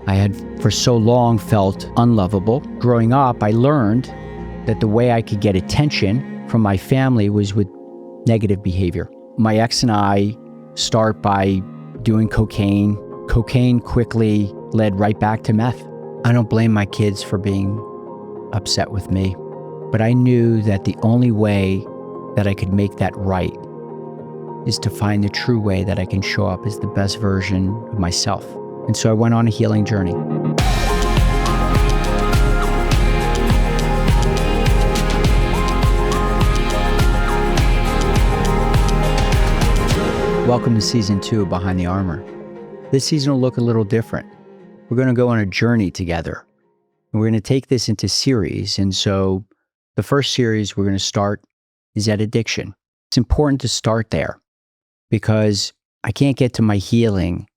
I had for so long felt unlovable. Growing up, I learned that the way I could get attention from my family was with negative behavior. My ex and I start by doing cocaine. Cocaine quickly led right back to meth. I don't blame my kids for being upset with me, but I knew that the only way that I could make that right is to find the true way that I can show up as the best version of myself. And so I went on a healing journey. Welcome to season 2 of Behind the Armor. This season will look a little different. We're going to go on a journey together. And we're going to take this into series. And so the first series we're going to start is at addiction. It's important to start there because I can't get to my healing.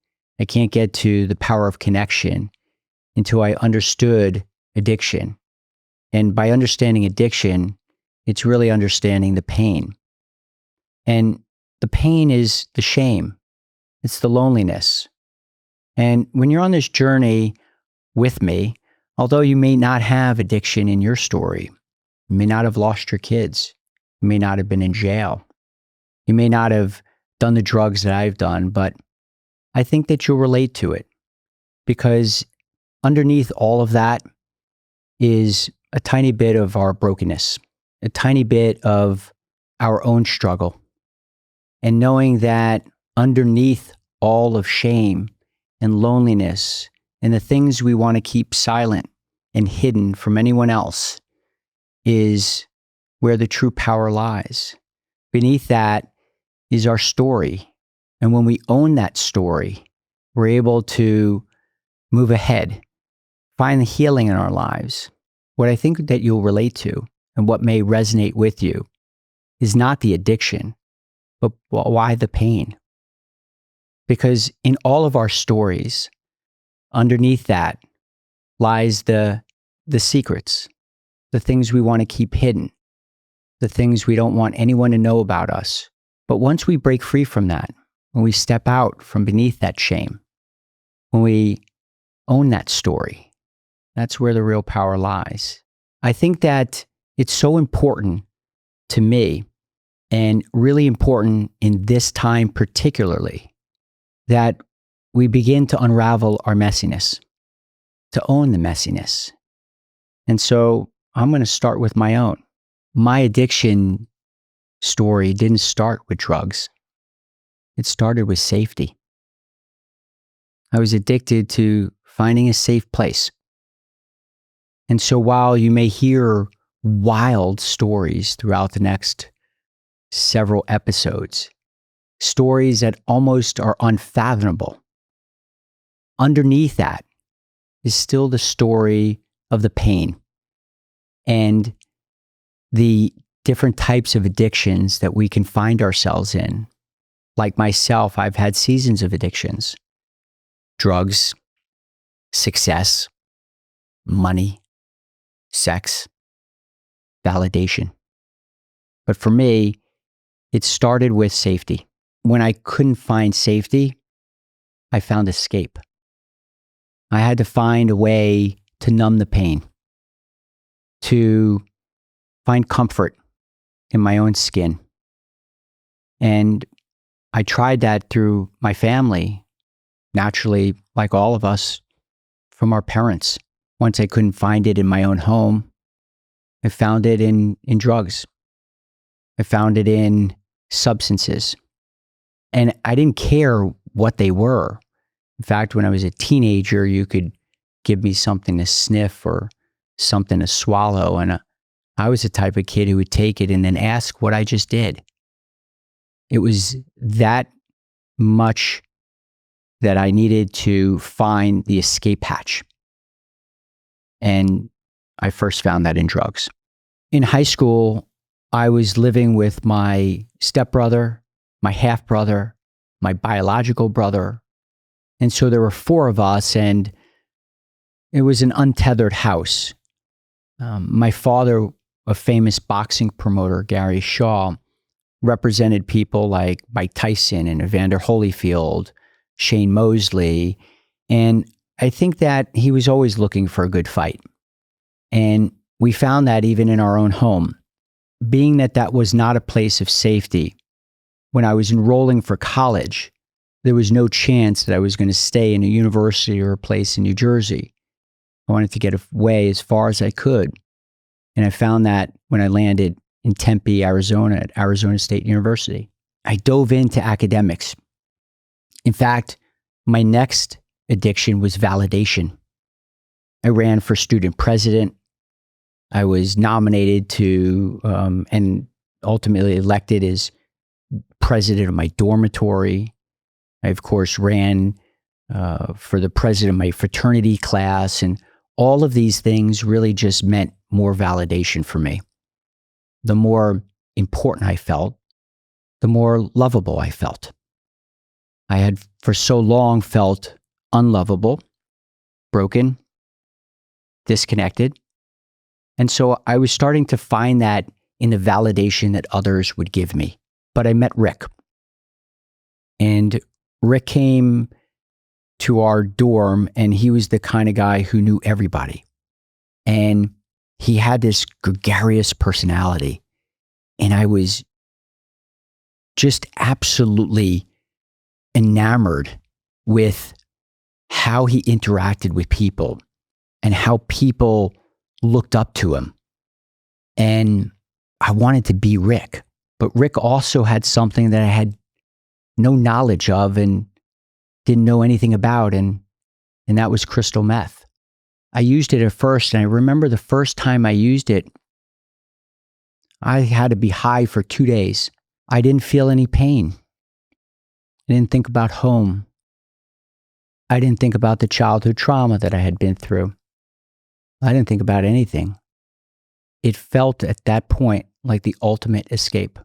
I can't get to the power of connection until I understood addiction. And by understanding addiction, it's really understanding the pain. And the pain is the shame. It's the loneliness. And when you're on this journey with me, although you may not have addiction in your story, you may not have lost your kids, you may not have been in jail, you may not have done the drugs that I've done, but I think that you'll relate to it because underneath all of that is a tiny bit of our brokenness, a tiny bit of our own struggle. And knowing that underneath all of shame and loneliness and the things we want to keep silent and hidden from anyone else is where the true power lies. Beneath that is our story. And when we own that story, we're able to move ahead, find the healing in our lives. What I think that you'll relate to and what may resonate with you is not the addiction, but why the pain? Because in all of our stories, underneath that lies the secrets, the things we want to keep hidden, the things we don't want anyone to know about us. But once we break free from that, when we step out from beneath that shame, when we own that story, that's where the real power lies. I think that it's so important to me and really important in this time particularly that we begin to unravel our messiness, to own the messiness. And so I'm going to start with my own. My addiction story didn't start with drugs. It started with safety. I was addicted to finding a safe place. And so while you may hear wild stories throughout the next several episodes, stories that almost are unfathomable, underneath that is still the story of the pain and the different types of addictions that we can find ourselves in. Like myself, I've had seasons of addictions: drugs, success, money, sex, validation. But for me, it started with safety. When I couldn't find safety, I found escape. I had to find a way to numb the pain, to find comfort in my own skin. And I tried that through my family, naturally, like all of us, from our parents. Once I couldn't find it in my own home, I found it in drugs. I found it in substances. And I didn't care what they were. In fact, when I was a teenager, you could give me something to sniff or something to swallow. And I was the type of kid who would take it and then ask what I just did. It was that much that I needed to find the escape hatch. And I first found that in drugs. In high school, I was living with my stepbrother, my half-brother, my biological brother. And so there were 4 of us, and it was an untethered house. My father, a famous boxing promoter, Gary Shaw, represented people like Mike Tyson and Evander Holyfield, Shane Mosley. And I think that he was always looking for a good fight. And we found that even in our own home. Being that that was not a place of safety, when I was enrolling for college, there was no chance that I was going to stay in a university or a place in New Jersey. I wanted to get away as far as I could. And I found that when I landed in Tempe, Arizona, at Arizona State University. I dove into academics. In fact, my next addiction was validation. I ran for student president. I was nominated to and ultimately elected as president of my dormitory. I, of course, ran for the president of my fraternity class. And all of these things really just meant more validation for me. The more important I felt, the more lovable I felt. I had for so long felt unlovable, broken, disconnected. And so I was starting to find that in the validation that others would give me. But I met Rick. And Rick came to our dorm, and he was the kind of guy who knew everybody. And he had this gregarious personality. And I was just absolutely enamored with how he interacted with people and how people looked up to him. And I wanted to be Rick. But Rick also had something that I had no knowledge of and didn't know anything about, and that was crystal meth. I used it at first, and I remember the first time I used it, I had to be high for 2 days. I didn't feel any pain. I didn't think about home. I didn't think about the childhood trauma that I had been through. I didn't think about anything. It felt at that point like the ultimate escape.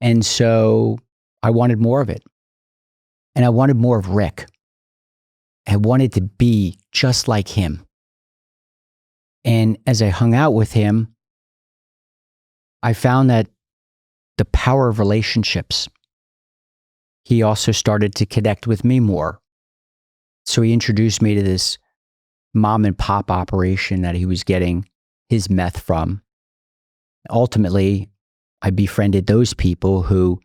And so I wanted more of it. And I wanted more of Rick. I wanted to be just like him. And as I hung out with him, I found that the power of relationships. He also started to connect with me more. So he introduced me to this mom and pop operation that he was getting his meth from. Ultimately, I befriended those people who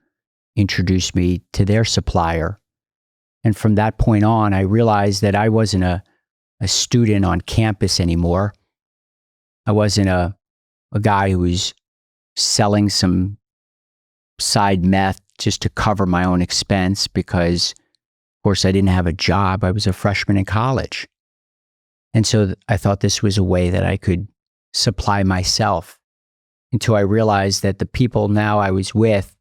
introduced me to their supplier. And from that point on, I realized that I wasn't a student on campus anymore. I wasn't a guy who was selling some side meth just to cover my own expense because, of course, I didn't have a job. I was a freshman in college. And so I thought this was a way that I could supply myself, until I realized that the people now I was with,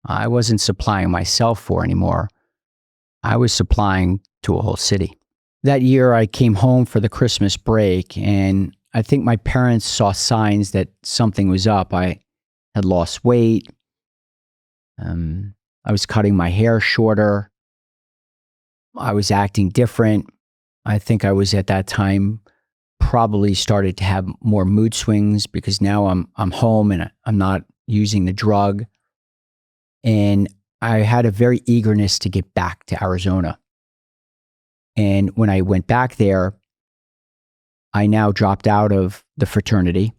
I wasn't supplying myself for anymore. I was supplying to a whole city. That year, I came home for the Christmas break, and I think my parents saw signs that something was up. I had lost weight. I was cutting my hair shorter. I was acting different. I think I was at that time probably started to have more mood swings because now I'm home and I'm not using the drug. And I had a very eagerness to get back to Arizona. And when I went back there, I now dropped out of the fraternity.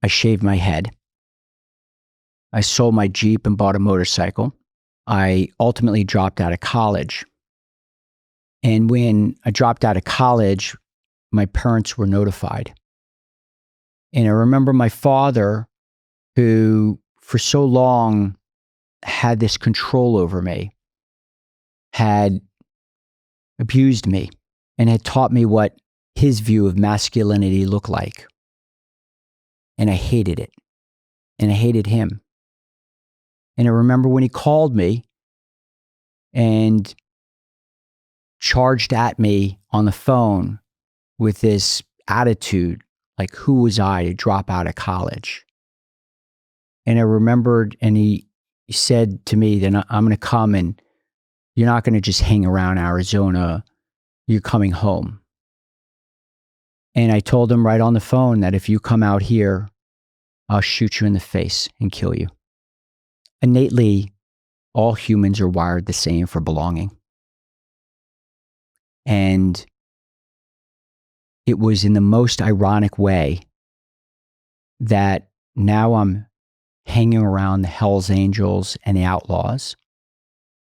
I shaved my head. I sold my Jeep and bought a motorcycle. I ultimately dropped out of college. And when I dropped out of college, my parents were notified. And I remember my father, who for so long had this control over me, had abused me and had taught me what his view of masculinity looked like. And I hated it. And I hated him. And I remember when he called me and charged at me on the phone with this attitude, like, who was I to drop out of college? And I remembered, and he said to me, then I'm going to come and you're not going to just hang around Arizona. You're coming home. And I told him right on the phone that if you come out here, I'll shoot you in the face and kill you. Innately, all humans are wired the same for belonging. And it was in the most ironic way that now I'm hanging around the Hells Angels and the Outlaws,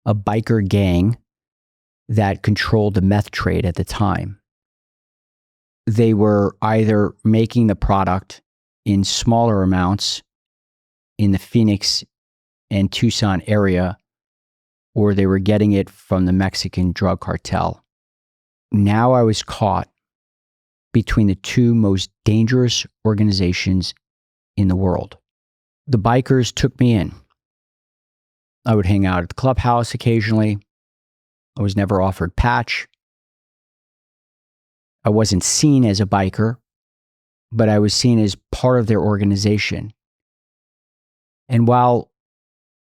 a biker gang that controlled the meth trade at the time. They were either making the product in smaller amounts in the Phoenix and Tucson area, or they were getting it from the Mexican drug cartel. Now I was caught between the two most dangerous organizations in the world. The bikers took me in. I would hang out at the clubhouse occasionally. I was never offered patch. I wasn't seen as a biker, but I was seen as part of their organization. And while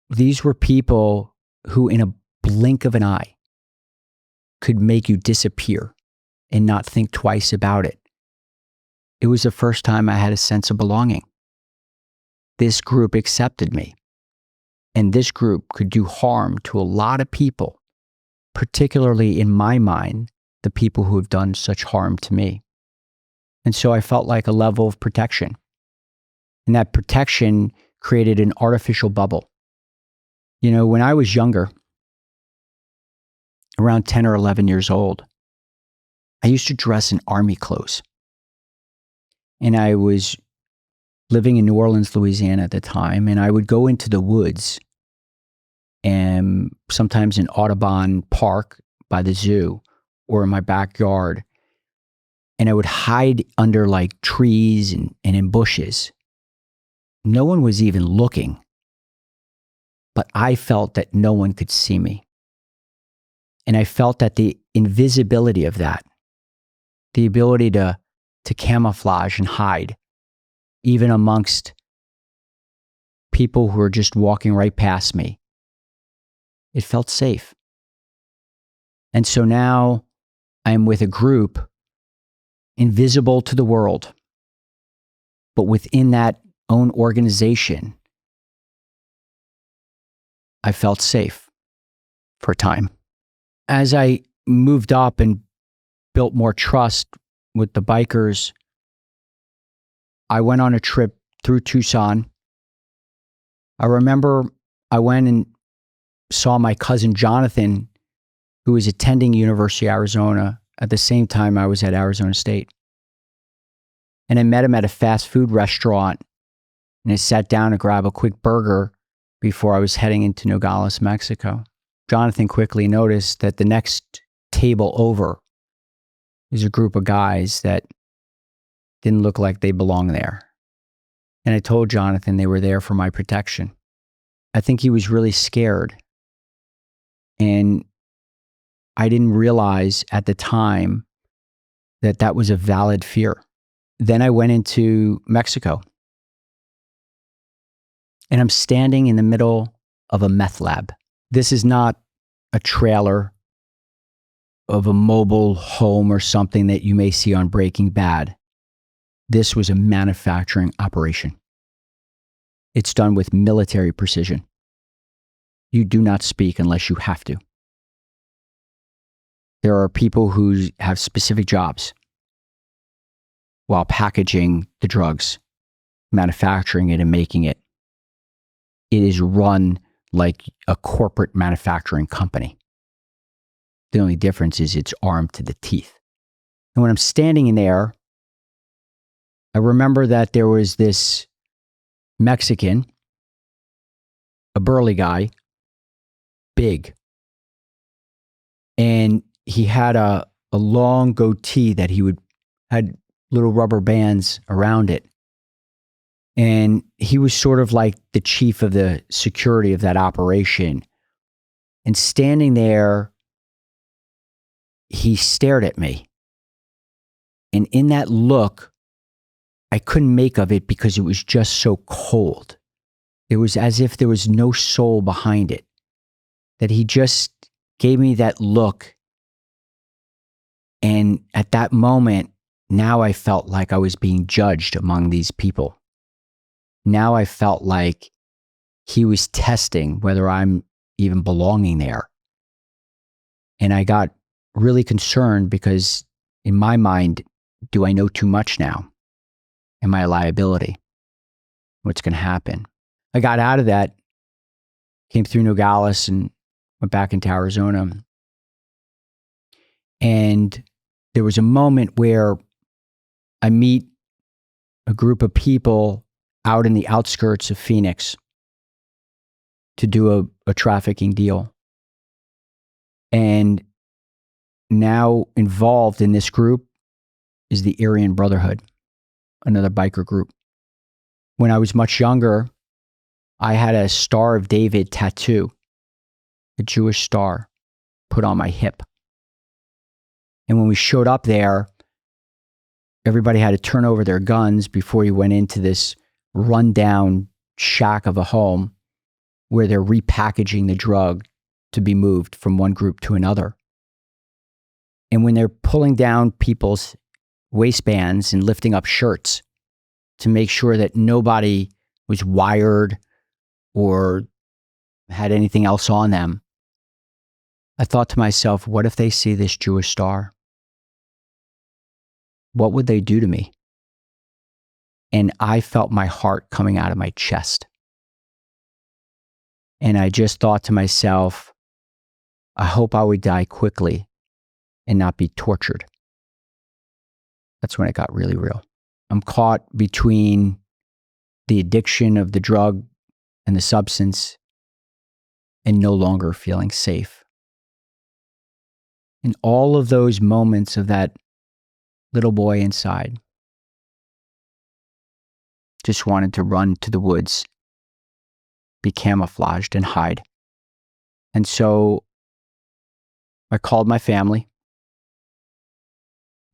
these were people who, in a blink of an eye, could make you disappear and not think twice about it, it was the first time I had a sense of belonging. This group accepted me, and this group could do harm to a lot of people, particularly in my mind, the people who have done such harm to me. And so I felt like a level of protection. And that protection created an artificial bubble. You know, when I was younger, around 10 or 11 years old, I used to dress in army clothes. And I was living in New Orleans, Louisiana at the time, and I would go into the woods, and sometimes in Audubon Park by the zoo or in my backyard, and I would hide under like trees and in bushes. No one was even looking, but I felt that no one could see me. And I felt that the invisibility of that, the ability to camouflage and hide, even amongst people who were just walking right past me, it felt safe. And so now I'm with a group invisible to the world, but within that own organization, I felt safe for a time. As I moved up and built more trust with the bikers, I went on a trip through Tucson. I remember I went and saw my cousin Jonathan, who was attending University of Arizona at the same time I was at Arizona State. And I met him at a fast food restaurant, and I sat down to grab a quick burger before I was heading into Nogales, Mexico. Jonathan quickly noticed that the next table over was a group of guys that didn't look like they belonged there. And I told Jonathan they were there for my protection. I think he was really scared. And I didn't realize at the time that that was a valid fear. Then I went into Mexico. And I'm standing in the middle of a meth lab. This is not a trailer of a mobile home or something that you may see on Breaking Bad. This was a manufacturing operation. It's done with military precision. You do not speak unless you have to. There are people who have specific jobs while packaging the drugs, manufacturing it and making it. It is run like a corporate manufacturing company. The only difference is it's armed to the teeth. And when I'm standing in there, I remember that there was this Mexican, a burly guy, big. And he had a long goatee that had little rubber bands around it. And he was sort of like the chief of the security of that operation. And standing there, he stared at me. And in that look, I couldn't make of it because it was just so cold. It was as if there was no soul behind it. That he just gave me that look. And at that moment, now I felt like I was being judged among these people. Now I felt like he was testing whether I'm even belonging there. And I got really concerned because in my mind, do I know too much now? Am I a liability? What's going to happen? I got out of that, came through Nogales and went back into Arizona. And there was a moment where I meet a group of people out in the outskirts of Phoenix to do a trafficking deal. And now involved in this group is the Aryan Brotherhood, another biker group. When I was much younger, I had a Star of David tattoo, a Jewish star, put on my hip. And when we showed up there, everybody had to turn over their guns before you went into this rundown shack of a home where they're repackaging the drug to be moved from one group to another. And when they're pulling down people's waistbands and lifting up shirts to make sure that nobody was wired or had anything else on them, I thought to myself, what if they see this Jewish star? What would they do to me? And I felt my heart coming out of my chest. And I just thought to myself, I hope I would die quickly and not be tortured. That's when it got really real. I'm caught between the addiction of the drug and the substance and no longer feeling safe. In all of those moments of that little boy inside, just wanted to run to the woods, be camouflaged and hide. And so I called my family.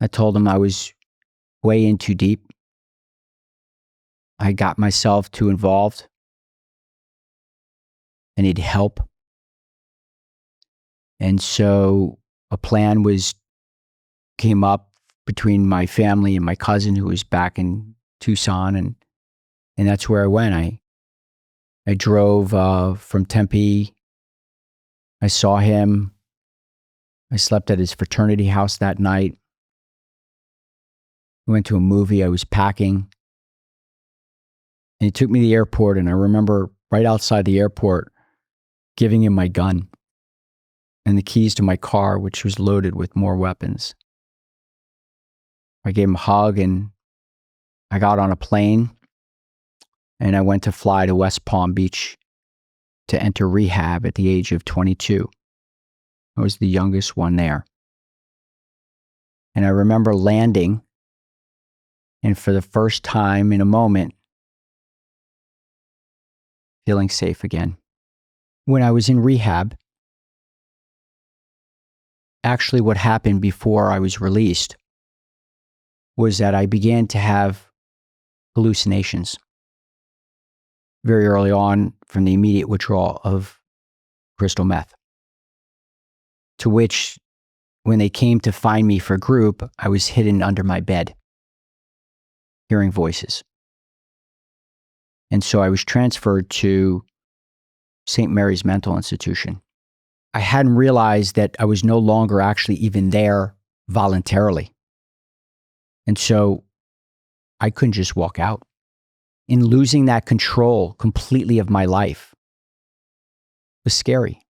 I told them I was way in too deep. I got myself too involved. I need help. And so a plan came up between my family and my cousin who was back in Tucson, and that's where I went. I drove from Tempe. I saw him. I slept at his fraternity house that night. We went to a movie. I was packing. And he took me to the airport, and I remember right outside the airport giving him my gun and the keys to my car, which was loaded with more weapons. I gave him a hug, and I got on a plane, and I went to fly to West Palm Beach to enter rehab at the age of 22. I was the youngest one there. And I remember landing, and for the first time in a moment, feeling safe again. When I was in rehab, actually what happened before I was released was that I began to have hallucinations very early on from the immediate withdrawal of crystal meth, to which when they came to find me for group, I was hidden under my bed, hearing voices. And so I was transferred to St. Mary's Mental Institution. I hadn't realized that I was no longer actually even there voluntarily. And so I couldn't just walk out. In losing that control completely of my life was scary.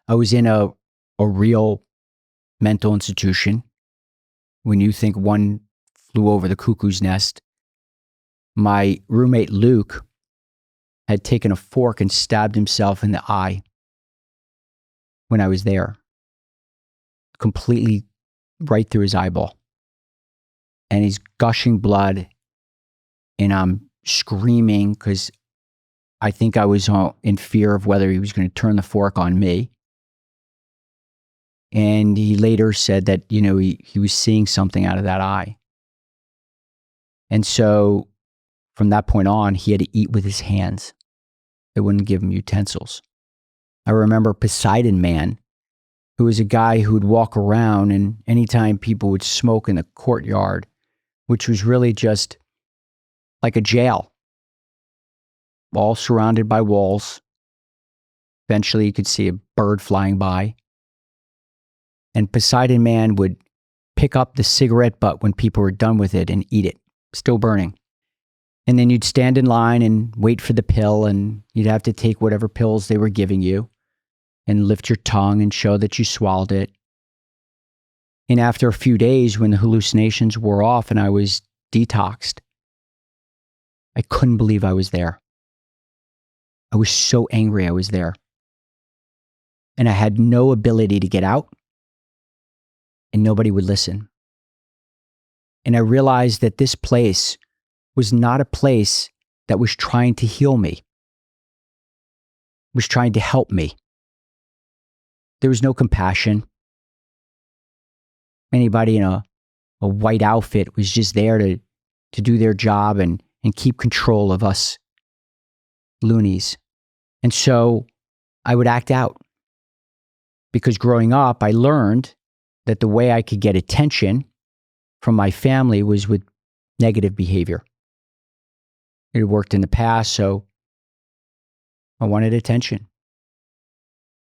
I was in a real mental institution. When you think one flew over the cuckoo's nest, my roommate Luke had taken a fork and stabbed himself in the eye when I was there, completely right through his eyeball. And he's gushing blood, and I'm screaming because I think I was in fear of whether he was going to turn the fork on me. And he later said that, he was seeing something out of that eye. And so from that point on, he had to eat with his hands. They wouldn't give him utensils. I remember Poseidon Man, who was a guy who would walk around, and anytime people would smoke in the courtyard, which was really just like a jail, all surrounded by walls. Eventually you could see a bird flying by. And Poseidon Man would pick up the cigarette butt when people were done with it and eat it, still burning. And then you'd stand in line and wait for the pill, and you'd have to take whatever pills they were giving you and lift your tongue and show that you swallowed it. And after a few days, when the hallucinations wore off and I was detoxed, I couldn't believe I was there. I was so angry I was there. And I had no ability to get out, and nobody would listen. And I realized that this place was not a place that was trying to heal me, was trying to help me. There was no compassion. Anybody in a white outfit was just there to do their job and keep control of us loonies. And so I would act out. Because growing up, I learned that the way I could get attention from my family was with negative behavior. It had worked in the past, so I wanted attention.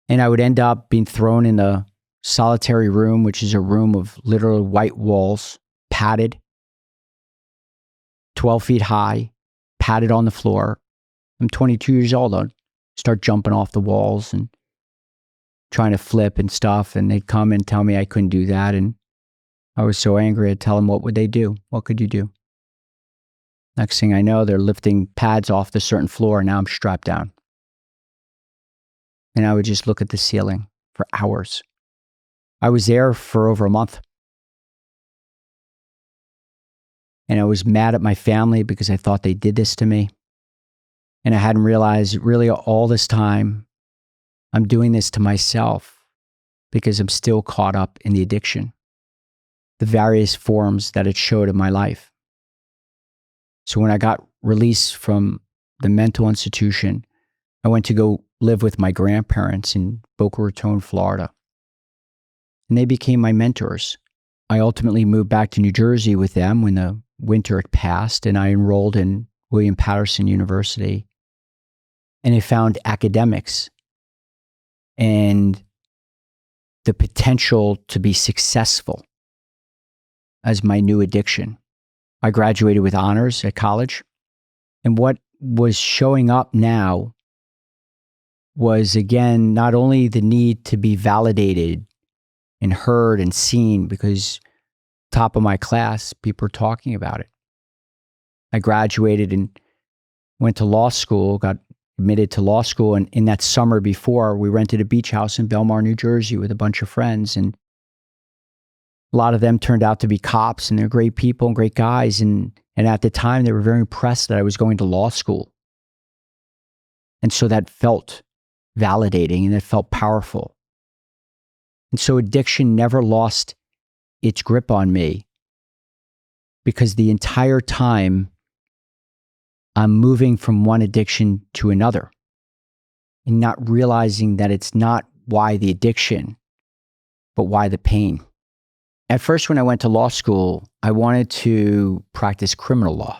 And I would end up being thrown in a solitary room, which is a room of literal white walls, padded, 12 feet high, padded on the floor. I'm 22 years old. I'd start jumping off the walls and trying to flip and stuff. And they'd come and tell me I couldn't do that. And I was so angry, I'd tell them, what would they do? What could you do? Next thing I know, they're lifting pads off the certain floor, and now I'm strapped down. And I would just look at the ceiling for hours. I was there for over a month. And I was mad at my family because I thought they did this to me. And I hadn't realized really all this time, I'm doing this to myself because I'm still caught up in the addiction, the various forms that it showed in my life. So when I got released from the mental institution, I went to go live with my grandparents in Boca Raton, Florida. And they became my mentors. I ultimately moved back to New Jersey with them when the winter had passed, and I enrolled in William Patterson University. And I found academics and the potential to be successful as my new addiction. I graduated with honors at college. And what was showing up now was, again, not only the need to be validated and heard and seen, because top of my class, people were talking about it. I graduated and went to law school, got admitted to law school. And in that summer before, we rented a beach house in Belmar, New Jersey with a bunch of friends. And a lot of them turned out to be cops, and they're great people and great guys. And at the time, they were very impressed that I was going to law school. And so that felt validating, and it felt powerful. And so addiction never lost its grip on me, because the entire time I'm moving from one addiction to another and not realizing that it's not why the addiction, but why the pain. At first, when I went to law school, I wanted to practice criminal law.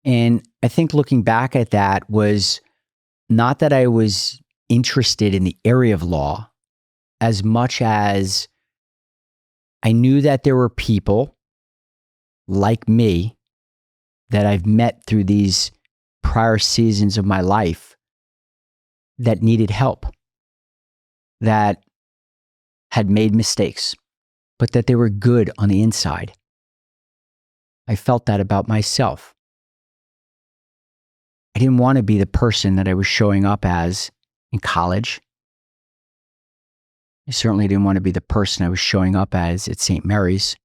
And I think looking back at that was not that I was interested in the area of law as much as I knew that there were people like me that I've met through these prior seasons of my life that needed help, that had made mistakes, but that they were good on the inside. I felt that about myself. I didn't want to be the person that I was showing up as in college. I certainly didn't want to be the person I was showing up as at St. Mary's.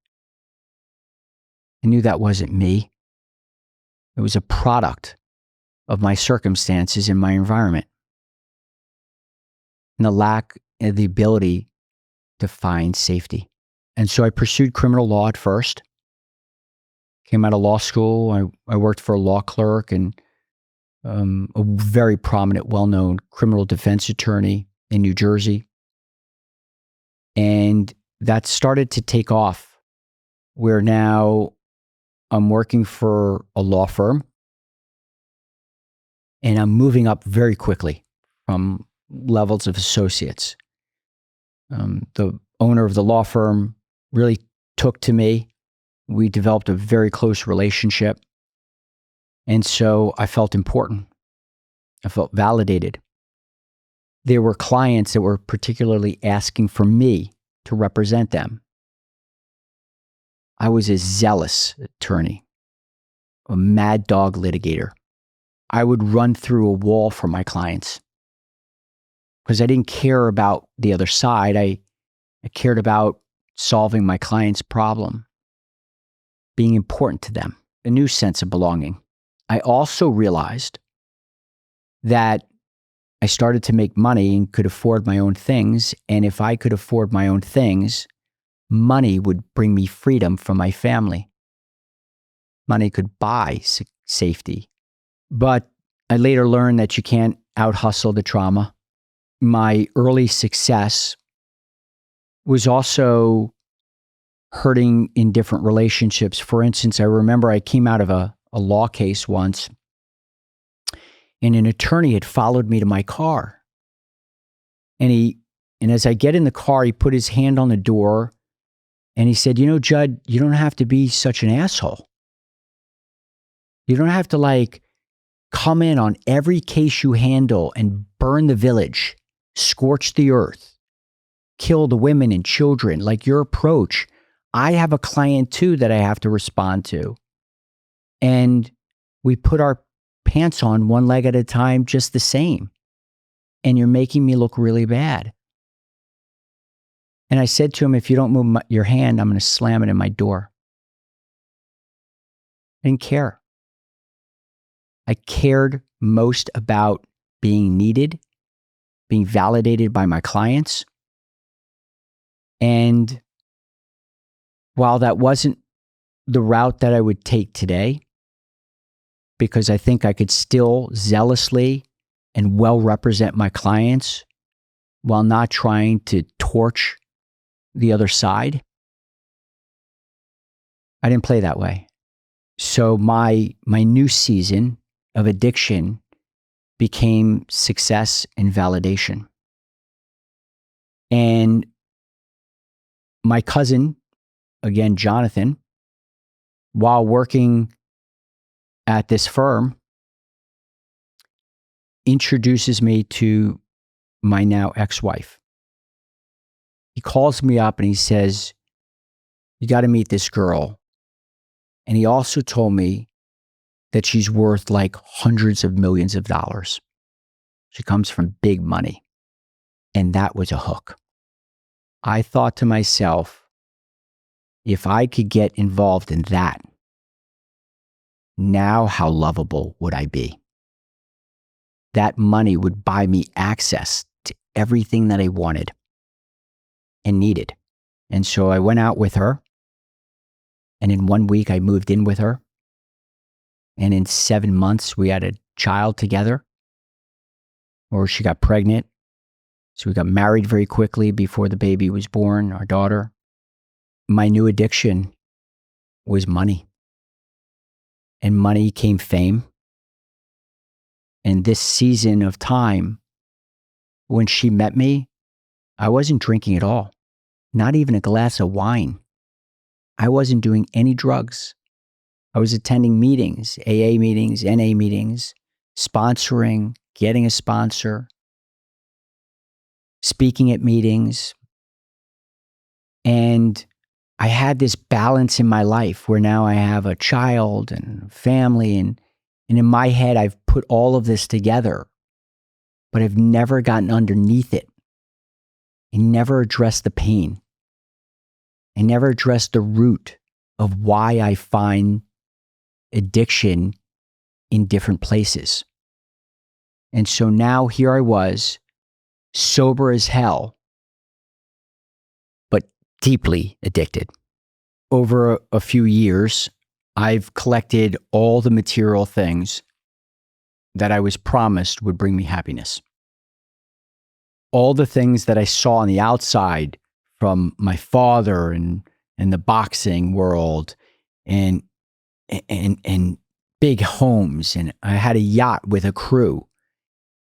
I knew that wasn't me. It was a product of my circumstances and my environment, and the lack of the ability to find safety. And so I pursued criminal law at first. Came out of law school. I worked for a law clerk and a very prominent, well-known criminal defense attorney in New Jersey. And that started to take off, where now I'm working for a law firm, and I'm moving up very quickly from levels of associates. The owner of the law firm really took to me. We developed a very close relationship. And so I felt important. I felt validated. There were clients that were particularly asking for me to represent them. I was a zealous attorney, a mad dog litigator. I would run through a wall for my clients because I didn't care about the other side. I cared about solving my client's problem, being important to them, a new sense of belonging. I also realized that I started to make money and could afford my own things. And if I could afford my own things, money would bring me freedom from my family. Money could buy safety. But I later learned that you can't out-hustle the trauma. My early success was also hurting in different relationships. For instance, I remember I came out of a law case once, and an attorney had followed me to my car. And as I get in the car, he put his hand on the door and he said, "You know, Judd, you don't have to be such an asshole. You don't have to come in on every case you handle and burn the village, scorch the earth, kill the women and children. Like your approach, I have a client too that I have to respond to. And we put our pants on one leg at a time, just the same. And you're making me look really bad." And I said to him, "If you don't move your hand, I'm going to slam it in my door." I didn't care. I cared most about being needed, being validated by my clients. And while that wasn't the route that I would take today, because I think I could still zealously and well represent my clients while not trying to torch the other side, I didn't play that way. So my new season of addiction became success and validation. And my cousin, again, Jonathan, while working at this firm, introduces me to my now ex-wife. He calls me up and he says, "You got to meet this girl." And he also told me that she's worth hundreds of millions of dollars. She comes from big money. And that was a hook. I thought to myself, if I could get involved in that, now how lovable would I be? That money would buy me access to everything that I wanted and needed. And so I went out with her. And in 1 week, I moved in with her. And in 7 months, we had a child together, or she got pregnant. So we got married very quickly before the baby was born, our daughter. My new addiction was money. And money came fame. And this season of time, when she met me, I wasn't drinking at all, not even a glass of wine. I wasn't doing any drugs. I was attending meetings, AA meetings, NA meetings, sponsoring, getting a sponsor, speaking at meetings. And I had this balance in my life where now I have a child and a family. And in my head, I've put all of this together, but I've never gotten underneath it. I never addressed the pain. I never addressed the root of why I find addiction in different places. And so now here I was, sober as hell, but deeply addicted. Over a few years, I've collected all the material things that I was promised would bring me happiness. All the things that I saw on the outside from my father and the boxing world and big homes. And I had a yacht with a crew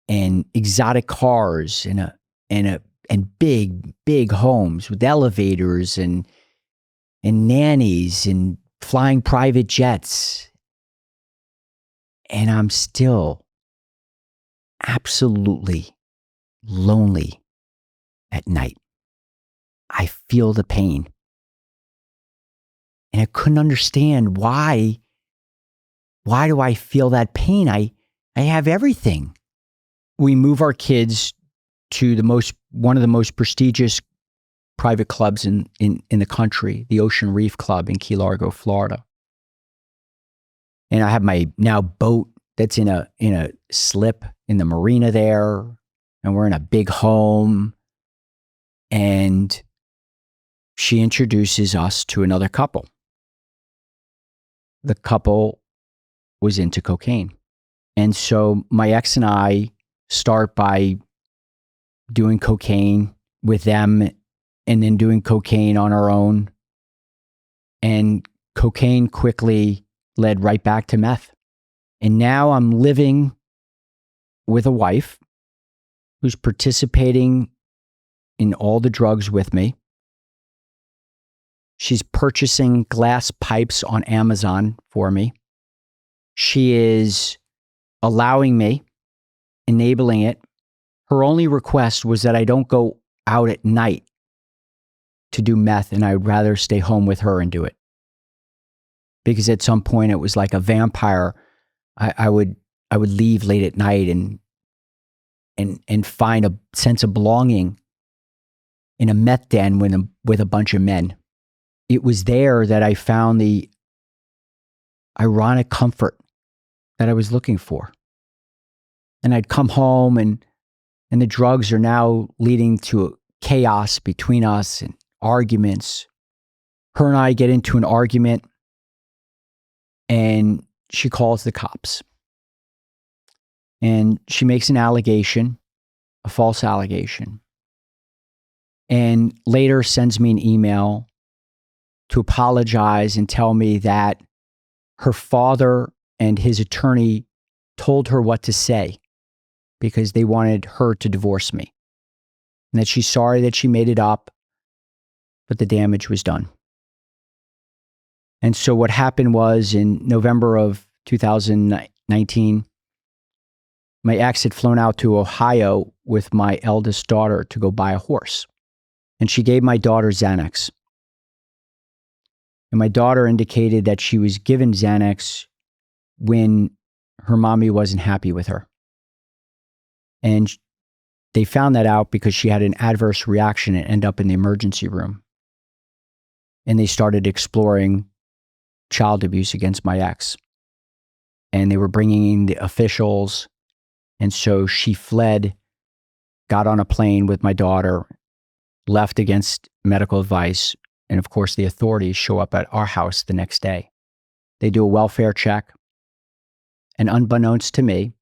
and exotic cars and a and big homes with elevators and nannies and flying private jets. And I'm still absolutely lonely at night. I feel the pain. And I couldn't understand why. Why do I feel that pain? I have everything. We move our kids to one of the most prestigious private clubs in the country, the Ocean Reef Club in Key Largo, Florida. And I have my now boat that's in a slip in the marina there, and we're in a big home. And she introduces us to another couple. The couple was into cocaine. And so my ex and I start by doing cocaine with them and then doing cocaine on our own. And cocaine quickly led right back to meth. And now I'm living with a wife who's participating in all the drugs with me. She's purchasing glass pipes on Amazon for me. She is allowing me, enabling it. Her only request was that I don't go out at night to do meth, and I would rather stay home with her and do it. Because at some point it was like a vampire. I would leave late at night and find a sense of belonging in a meth den with a bunch of men. It was there that I found the ironic comfort that I was looking for. And I'd come home and the drugs are now leading to chaos between us and arguments. Her and I get into an argument and she calls the cops. And she makes an allegation, a false allegation. And later sends me an email to apologize and tell me that her father and his attorney told her what to say because they wanted her to divorce me. And that she's sorry that she made it up, but the damage was done. And so what happened was in November of 2019, my ex had flown out to Ohio with my eldest daughter to go buy a horse. And she gave my daughter Xanax. And my daughter indicated that she was given Xanax when her mommy wasn't happy with her. And they found that out because she had an adverse reaction and ended up in the emergency room. And they started exploring child abuse against my ex. And they were bringing in the officials. And so she fled, got on a plane with my daughter, left against medical advice. And of course, the authorities show up at our house the next day. They do a welfare check. And unbeknownst to me,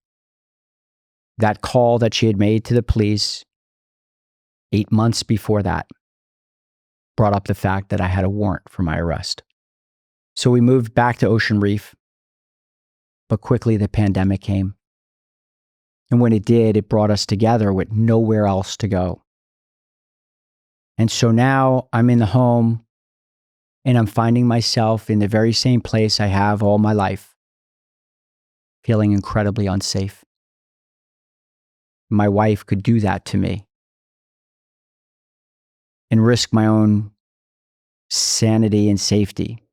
that call that she had made to the police 8 months before that brought up the fact that I had a warrant for my arrest. So we moved back to Ocean Reef, but quickly the pandemic came. And when it did, it brought us together with nowhere else to go. And so now I'm in the home and I'm finding myself in the very same place I have all my life, feeling incredibly unsafe. My wife could do that to me and risk my own sanity and safety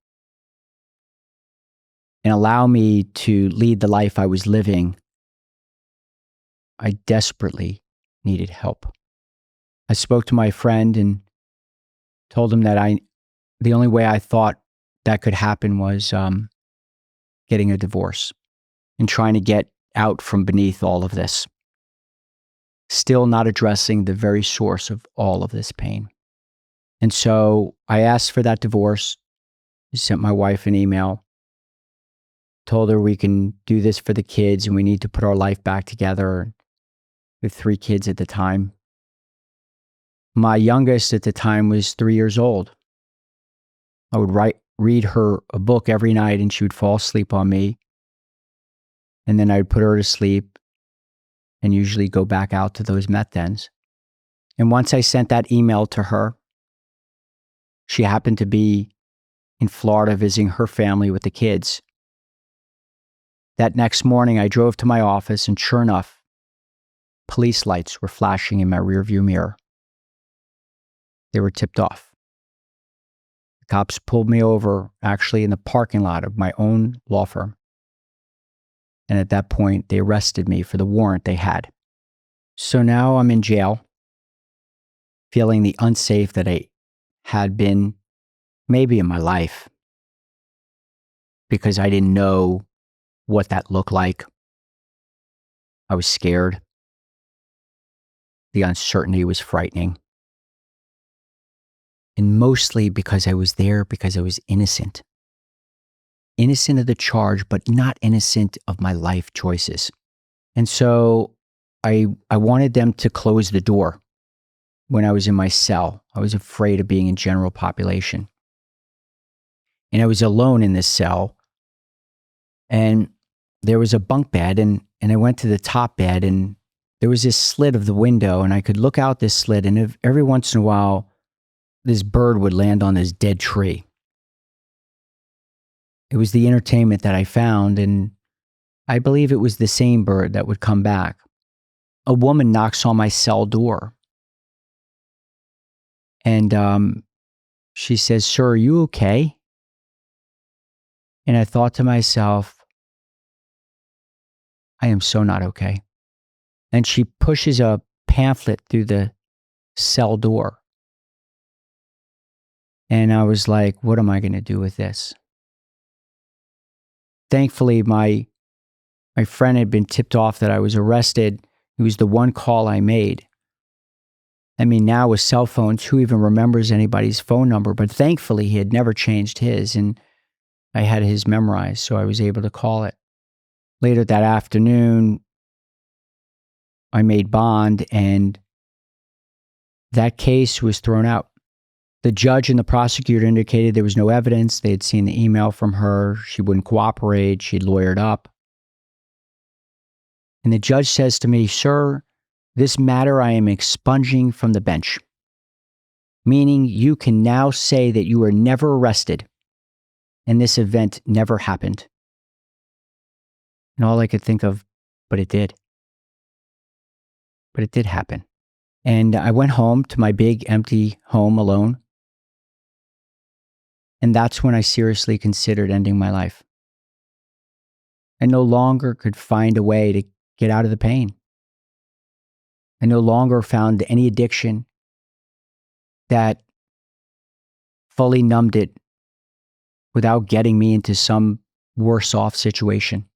and allow me to lead the life I was living. I desperately needed help. I spoke to my friend and told him that the only way I thought that could happen was getting a divorce and trying to get out from beneath all of this. Still not addressing the very source of all of this pain. And so I asked for that divorce. I sent my wife an email, told her we can do this for the kids and we need to put our life back together. We have 3 kids at the time. My youngest at the time was 3 years old. I would read her a book every night and she would fall asleep on me. And then I would put her to sleep and usually go back out to those meth dens. And once I sent that email to her, she happened to be in Florida visiting her family with the kids. That next morning, I drove to my office, and sure enough, police lights were flashing in my rearview mirror. They were tipped off. The cops pulled me over, actually in the parking lot of my own law firm. And at that point, they arrested me for the warrant they had. So now I'm in jail, feeling the unsafe that I had been maybe in my life, because I didn't know what that looked like. I was scared. The uncertainty was frightening. And mostly because I was there because I was innocent. Innocent of the charge, but not innocent of my life choices. And so I wanted them to close the door when I was in my cell. I was afraid of being in general population. And I was alone in this cell. And there was a bunk bed, and I went to the top bed, and there was this slit of the window, and I could look out this slit, and every once in a while, this bird would land on this dead tree. It was the entertainment that I found, and I believe it was the same bird that would come back. A woman knocks on my cell door, and she says, "Sir, are you okay?" And I thought to myself, I am so not okay. And she pushes a pamphlet through the cell door. And I was like, what am I going to do with this? Thankfully, my friend had been tipped off that I was arrested. It was the one call I made. I mean, now with cell phones, who even remembers anybody's phone number? But thankfully, he had never changed his, and I had his memorized, so I was able to call it. Later that afternoon, I made bond, and that case was thrown out. The judge and the prosecutor indicated there was no evidence. They had seen the email from her. She wouldn't cooperate. She'd lawyered up. And the judge says to me, "Sir, this matter I am expunging from the bench, meaning you can now say that you were never arrested and this event never happened." And all I could think of, but it did. But it did happen. And I went home to my big empty home alone. And that's when I seriously considered ending my life. I no longer could find a way to get out of the pain. I no longer found any addiction that fully numbed it without getting me into some worse off situation.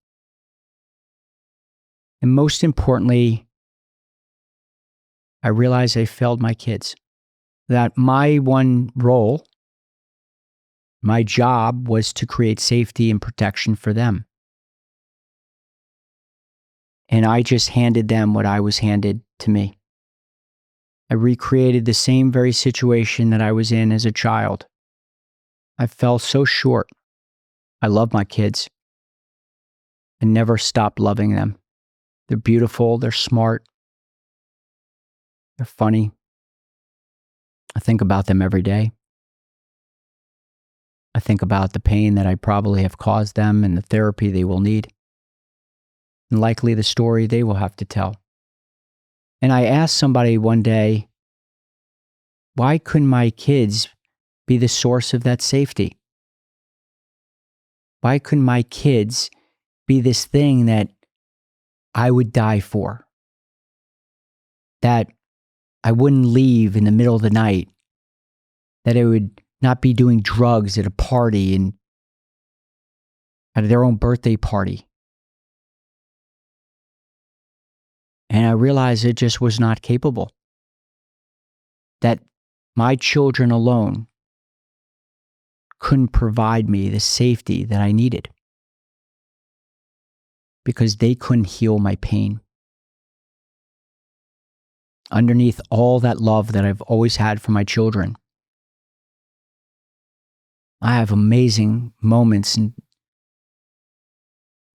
And most importantly, I realized I failed my kids. That my one role, my job, was to create safety and protection for them. And I just handed them what I was handed to me. I recreated the same very situation that I was in as a child. I fell so short. I love my kids. I never stopped loving them. They're beautiful, they're smart, they're funny. I think about them every day. I think about the pain that I probably have caused them and the therapy they will need, and likely the story they will have to tell. And I asked somebody one day, why couldn't my kids be the source of that safety? Why couldn't my kids be this thing that I would die for? That I wouldn't leave in the middle of the night, that I would not be doing drugs at a party and at their own birthday party. And I realized it just was not capable. That my children alone couldn't provide me the safety that I needed because they couldn't heal my pain. Underneath all that love that I've always had for my children, I have amazing moments, and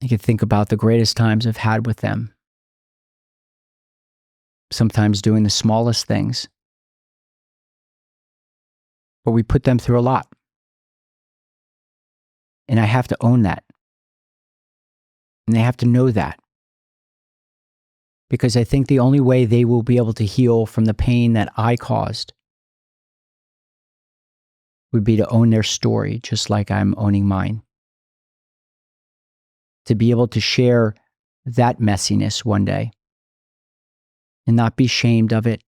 I can think about the greatest times I've had with them. Sometimes doing the smallest things, but we put them through a lot. And I have to own that. And they have to know that. Because I think the only way they will be able to heal from the pain that I caused would be to own their story, just like I'm owning mine. To be able to share that messiness one day and not be shamed of it.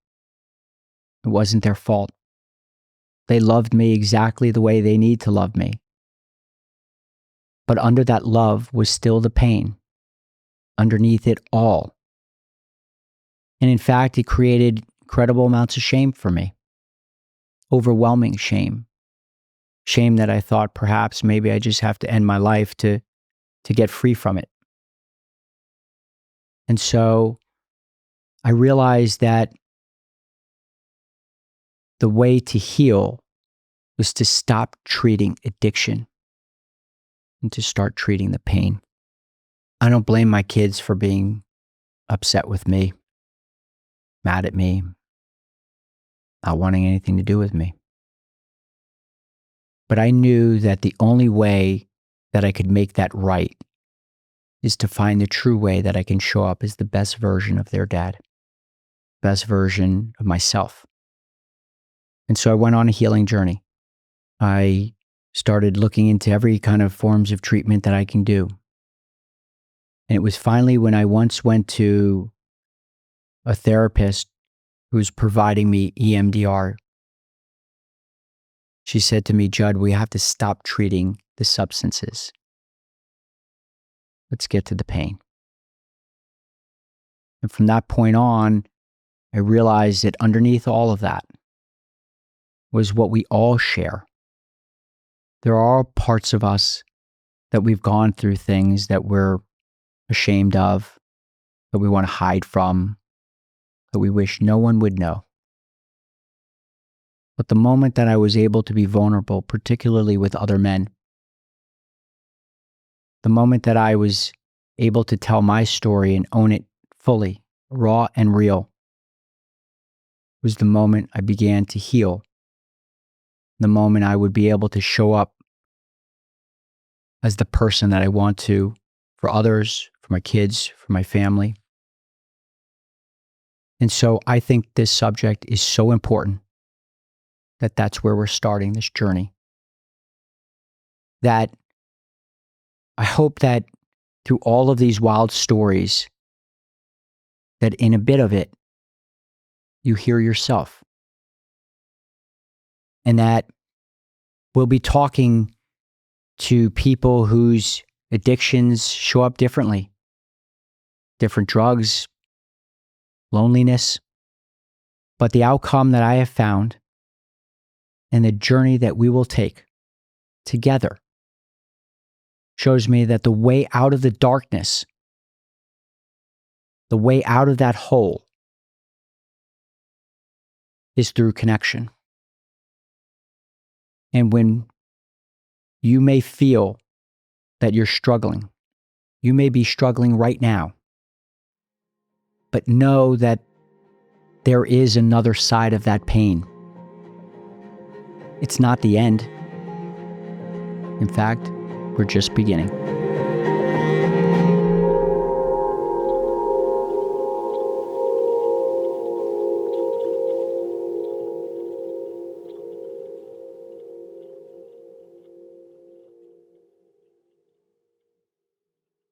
It wasn't their fault. They loved me exactly the way they need to love me. But under that love was still the pain, underneath it all. And in fact, it created incredible amounts of shame for me. Overwhelming shame. Shame that I thought perhaps maybe I just have to end my life to get free from it. And so I realized that the way to heal was to stop treating addiction and to start treating the pain. I don't blame my kids for being upset with me, mad at me, not wanting anything to do with me. But I knew that the only way that I could make that right is to find the true way that I can show up as the best version of their dad, best version of myself. And so I went on a healing journey. I started looking into every kind of forms of treatment that I can do. And it was finally when I once went to a therapist who was providing me EMDR. She said to me, "Judd, we have to stop treating the substances. Let's get to the pain." And from that point on, I realized that underneath all of that was what we all share. There are parts of us that we've gone through things that we're ashamed of, that we want to hide from, that we wish no one would know. But the moment that I was able to be vulnerable, particularly with other men, the moment that I was able to tell my story and own it fully, raw and real, was the moment I began to heal. The moment I would be able to show up as the person that I want to for others, for my kids, for my family. And so I think this subject is so important that that's where we're starting this journey. That I hope that through all of these wild stories, that in a bit of it, you hear yourself. And that we'll be talking to people whose addictions show up differently. Different drugs, loneliness. But the outcome that I have found and the journey that we will take together shows me that the way out of the darkness, the way out of that hole, is through connection. And when you may feel that you're struggling, you may be struggling right now, but know that there is another side of that pain. It's not the end. In fact, we're just beginning.